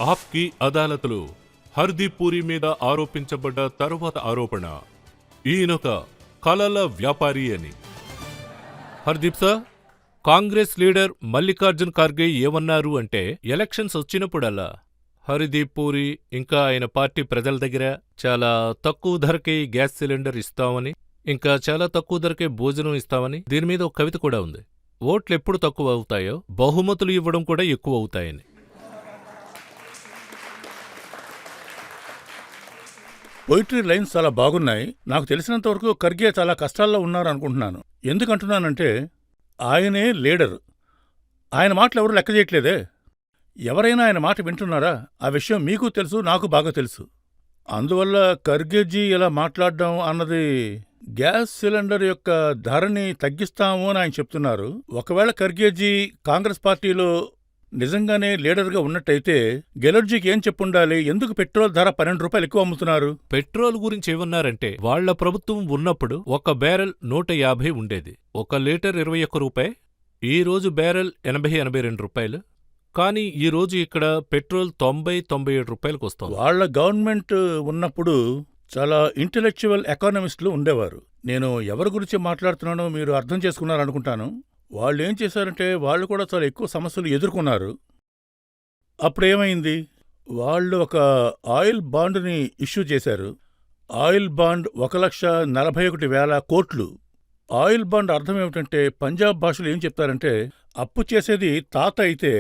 ఆప్కి అదాలత్లో హర్దీప్ పూరి మీద ఆరోపించబడ్డ తరువాత ఆరోపణ, ఈయనొక కలల వ్యాపారి అని. హర్దీప్ సార్, కాంగ్రెస్ లీడర్ మల్లికార్జున్ ఖార్గే ఏమన్నారు అంటే, ఎలక్షన్స్ వచ్చినప్పుడల్లా హర్దీప్ పూరి ఇంకా ఆయన పార్టీ ప్రజల దగ్గర చాలా తక్కువ ధరకే గ్యాస్ సిలిండర్ ఇస్తామని, ఇంకా చాలా తక్కువ ధరకే భోజనం ఇస్తామని, దీని మీద ఒక కవిత కూడా ఉంది. ఓట్లు ఎప్పుడు తక్కువ అవుతాయో బహుమతులు ఇవ్వడం కూడా ఎక్కువ అవుతాయని. పొయిటరీ లైన్స్ చాలా బాగున్నాయి. నాకు తెలిసినంతవరకు ఖర్గే చాలా కష్టాల్లో ఉన్నారు అనుకుంటున్నాను. ఎందుకంటున్నానంటే, ఆయనే లీడరు. ఆయన మాటలు ఎవరు లెక్క చేయట్లేదే. ఎవరైనా ఆయన మాట వింటున్నారా? ఆ విషయం మీకు తెలుసు, నాకు బాగా తెలుసు. అందువల్ల ఖర్గేజీ ఇలా మాట్లాడడం అన్నది, గ్యాస్ సిలిండర్ యొక్క ధరని తగ్గిస్తాము అని ఆయన చెప్తున్నారు. ఒకవేళ ఖర్గేజీ కాంగ్రెస్ పార్టీలో నిజంగానే లీడర్గా ఉన్నట్టయితే గెలోర్జీకి ఏం చెప్పుండాలి? ఎందుకు పెట్రోల్ ధర 12 రూపాయలు ఎక్కువ అమ్ముతున్నారు? పెట్రోల్ గురించి ఏమన్నారంటే, వాళ్ల ప్రభుత్వం ఉన్నప్పుడు ఒక బ్యారెల్ 150 ఉండేది, 1 లీటర్ 21 రూపాయి. ఈ రోజు బ్యారెల్ 80-82 రూపాయలు. కానీ ఈ రోజు ఇక్కడ పెట్రోల్ 90-97 రూపాయలకు వస్తుంది. వాళ్ల గవర్నమెంట్ ఉన్నప్పుడు చాలా ఇంటెలెక్చువల్ ఎకానమిస్టులు ఉండేవారు. నేను ఎవరి గురించి మాట్లాడుతున్నానో మీరు అర్థం చేసుకున్నారనుకుంటాను. వాళ్ళు ఏం చేశారంటే, వాళ్ళు కూడా చాలా ఎక్కువ సమస్యలు ఎదుర్కొన్నారు. అప్పుడేమైంది? వాళ్ళు ఒక ఆయిల్ బాండ్ని ఇష్యూ చేశారు. ఆయిల్ బాండ్ 1,41,000 కోట్లు. ఆయిల్ బాండ్ అర్థం ఏమిటంటే, పంజాబ్ భాషలో ఏం చెప్తారంటే, అప్పు చేసేది తాత అయితే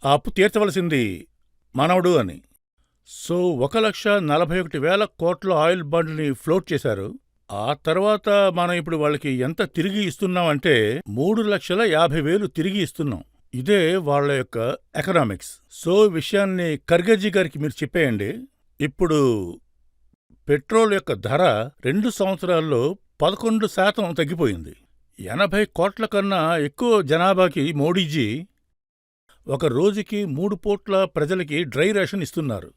ఆ అప్పు తీర్చవలసింది మనవడు అని. సో 1,41,000 కోట్ల ఆయిల్ బాండ్ని ఫ్లోట్ చేశారు. ఆ తర్వాత మనం ఇప్పుడు వాళ్ళకి ఎంత తిరిగి ఇస్తున్నామంటే 3,50,000 తిరిగి ఇస్తున్నాం. ఇదే వాళ్ళ యొక్క ఎకనామిక్స్. సో విషయాన్ని ఖర్గేజీ గారికి మీరు చెప్పేయండి. ఇప్పుడు పెట్రోల్ యొక్క ధర 2 సంవత్సరాల్లో 11% తగ్గిపోయింది. 80 కోట్ల కన్నా ఎక్కువ జనాభాకి మోడీజీ ఒక రోజుకి 3 పూట్ల ప్రజలకి డ్రై రేషన్ ఇస్తున్నారు.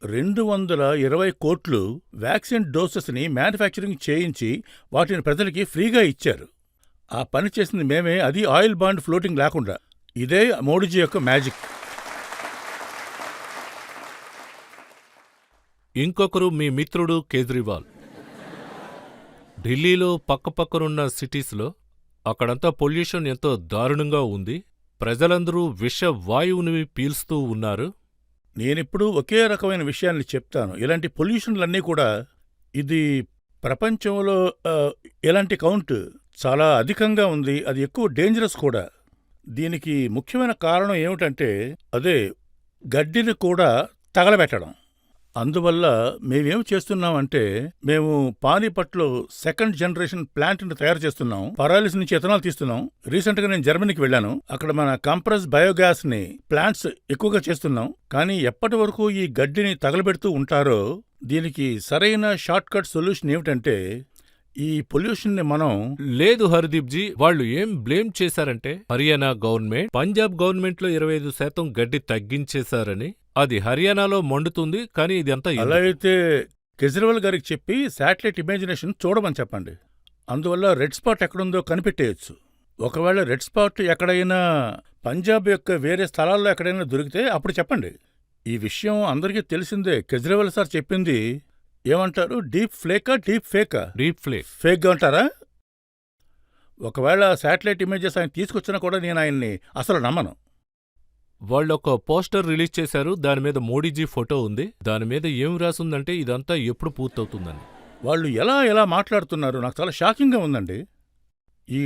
220 కోట్లు వ్యాక్సిన్ డోసెస్ని మ్యానుఫ్యాక్చరింగ్ చేయించి వాటిని ప్రజలకి ఫ్రీగా ఇచ్చారు. ఆ పని చేసింది మేమే, అది ఆయిల్ బాండ్ ఫ్లోటింగ్ లేకుండా. ఇదే మోడీజీ యొక్క మ్యాజిక్. ఇంకొకరు మీ మిత్రుడు కేజ్రీవాల్. ఢిల్లీలో పక్కపక్కనున్న సిటీస్లో అక్కడంతా పొల్యూషన్ ఎంతో దారుణంగా ఉంది. ప్రజలందరూ విష వాయువుని పీల్స్తూ ఉన్నారు. నేనిప్పుడు ఒకే రకమైన విషయాన్ని చెప్తాను. ఇలాంటి పొల్యూషన్లన్నీ కూడా, ఇది ప్రపంచంలో ఇలాంటి కౌంట్ చాలా అధికంగా ఉంది. అది ఎక్కువ డేంజరస్ కూడా. దీనికి ముఖ్యమైన కారణం ఏమిటంటే, అదే గడ్డిని కూడా తగలబెట్టడం. అందువల్ల మేమేం చేస్తున్నామంటే, మేము పానీపట్లో 2nd జనరేషన్ ప్లాంట్ని తయారు చేస్తున్నాం. పరాలిస్ నుంచి ఎథనాల్ తీస్తున్నాం. రీసెంట్గా నేను జర్మనీకి వెళ్ళాను. అక్కడ మన కంప్రెస్ బయోగ్యాస్ ని ప్లాంట్స్ ఎక్కువగా చేస్తున్నాం. కానీ ఎప్పటి వరకు ఈ గడ్డిని తగలబెడుతూ ఉంటారో, దీనికి సరైన షార్ట్ కట్ సొల్యూషన్ ఏమిటంటే, ఈ పొల్యూషన్ ని మనం లేదు హర్దీప్ జీ, వాళ్ళు ఏం బ్లేమ్ చేశారంటే, హర్యానా గవర్నమెంట్ పంజాబ్ గవర్నమెంట్లో 25% గడ్డి తగ్గించేశారని. అది హర్యానాలో మండుతుంది, కానీ ఇదంతా అలా అయితే కేజ్రీవాల్ గారికి చెప్పి శాటిలైట్ ఇమాజినేషన్ చూడమని చెప్పండి. అందువల్ల రెడ్ స్పాట్ ఎక్కడుందో కనిపెట్టేయచ్చు. ఒకవేళ రెడ్ స్పాట్ ఎక్కడైనా పంజాబ్ యొక్క వేరే స్థలాల్లో ఎక్కడైనా దొరికితే అప్పుడు చెప్పండి. ఈ విషయం అందరికీ తెలిసిందే. కేజ్రీవాల్ సార్ చెప్పింది ఏమంటారు? డీప్ ఫ్లేకా, డీప్ ఫేకా? Deep flake. ఫేక్గా అంటారా? ఒకవేళ శాటిలైట్ ఇమేజెస్ ఆయన తీసుకొచ్చినా కూడా నేను ఆయన్ని అసలు నమ్మను. వాళ్ళొక పోస్టర్ రిలీజ్ చేశారు. దానిమీద మోడీజీ ఫోటో ఉంది. దానిమీద ఏం రాసుందంటే, ఇదంతా ఎప్పుడు పూర్తవుతుందని. వాళ్ళు ఎలా మాట్లాడుతున్నారు? నాకు చాలా షాకింగ్గా ఉందండి. ఈ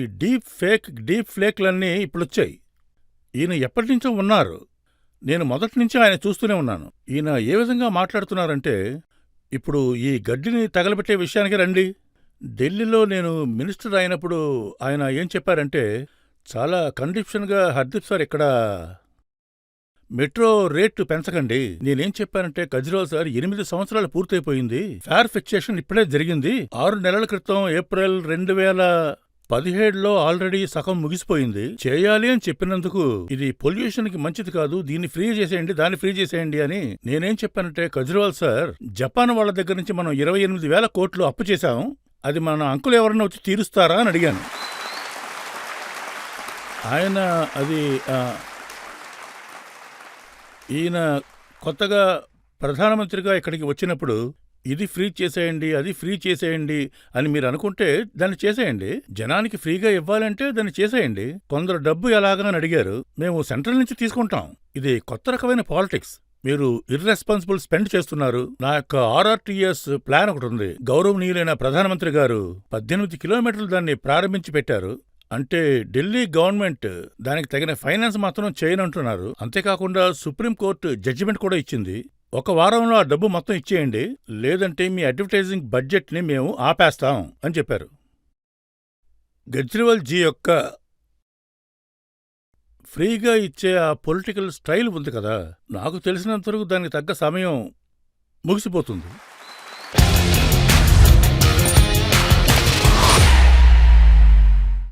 డీప్ ఫ్లేక్లన్నీ ఇప్పుడొచ్చాయి. ఈయన ఎప్పటినుంచో ఉన్నారు. నేను మొదటినుంచి ఆయన చూస్తూనే ఉన్నాను. ఈయన ఏ విధంగా మాట్లాడుతున్నారంటే, ఇప్పుడు ఈ గడ్డిని తగలబెట్టే విషయానికి రండి. ఢిల్లీలో నేను మినిస్టర్ అయినప్పుడు ఆయన ఏం చెప్పారంటే, చాలా కండిషన్గా, హర్దీప్ సార్ ఇక్కడ మెట్రో రేటు పెంచకండి. నేనేం చెప్పానంటే, కేజ్రీవాల్ సార్ 8 సంవత్సరాలు పూర్తయిపోయింది, ఫేర్ ఫిక్సేషన్ ఇప్పుడే జరిగింది. 6 నెలల క్రితం ఏప్రిల్ 2017లో ఆల్రెడీ సగం ముగిసిపోయింది. చేయాలి అని చెప్పినందుకు ఇది పొల్యూషన్ కి మంచిది కాదు, దీన్ని ఫ్రీ చేసేయండి, దాన్ని ఫ్రీ చేసేయండి అని నేనేం చెప్పానంటే, కేజ్రీవాల్ సార్, జపాన్ వాళ్ళ దగ్గర నుంచి మనం 28,000 కోట్లు అప్పు చేశాం, అది మన అంకులు ఎవరన్నా వచ్చి తీరుస్తారా అని అడిగాను. ఆయన అది ఈయన కొత్తగా ప్రధానమంత్రిగా ఇక్కడికి వచ్చినప్పుడు ఇది ఫ్రీ చేసేయండి, అది ఫ్రీ చేసేయండి అని మీరు అనుకుంటే దాన్ని చేసేయండి. జనానికి ఫ్రీగా ఇవ్వాలంటే దాన్ని చేసేయండి. కొందరు డబ్బు ఎలాగా అని అడిగారు. మేము సెంట్రల్ నుంచి తీసుకుంటాం. ఇది కొత్త రకమైన పాలిటిక్స్. మీరు ఇర్రెస్పాన్సిబుల్ స్పెండ్ చేస్తున్నారు. నా యొక్క RRTS ప్లాన్ ఒకటి ఉంది. గౌరవనీయులైన ప్రధానమంత్రి గారు 18 కిలోమీటర్లు దాన్ని ప్రారంభించి పెట్టారు. అంటే ఢిల్లీ గవర్నమెంట్ దానికి తగిన ఫైనాన్స్ మాత్రం చేయనంటున్నారు. అంతేకాకుండా సుప్రీంకోర్టు జడ్జిమెంట్ కూడా ఇచ్చింది. ఒక వారంలో ఆ డబ్బు మొత్తం ఇచ్చేయండి, లేదంటే మీ అడ్వర్టైజింగ్ బడ్జెట్ని మేము ఆపేస్తాం అని చెప్పారు. గజ్రివాల్ జీ యొక్క ఫ్రీగా ఇచ్చే ఆ పొలిటికల్ స్టైల్ ఉంది కదా, నాకు తెలిసినంతవరకు దానికి తగ్గ సమయం ముగిసిపోతుంది.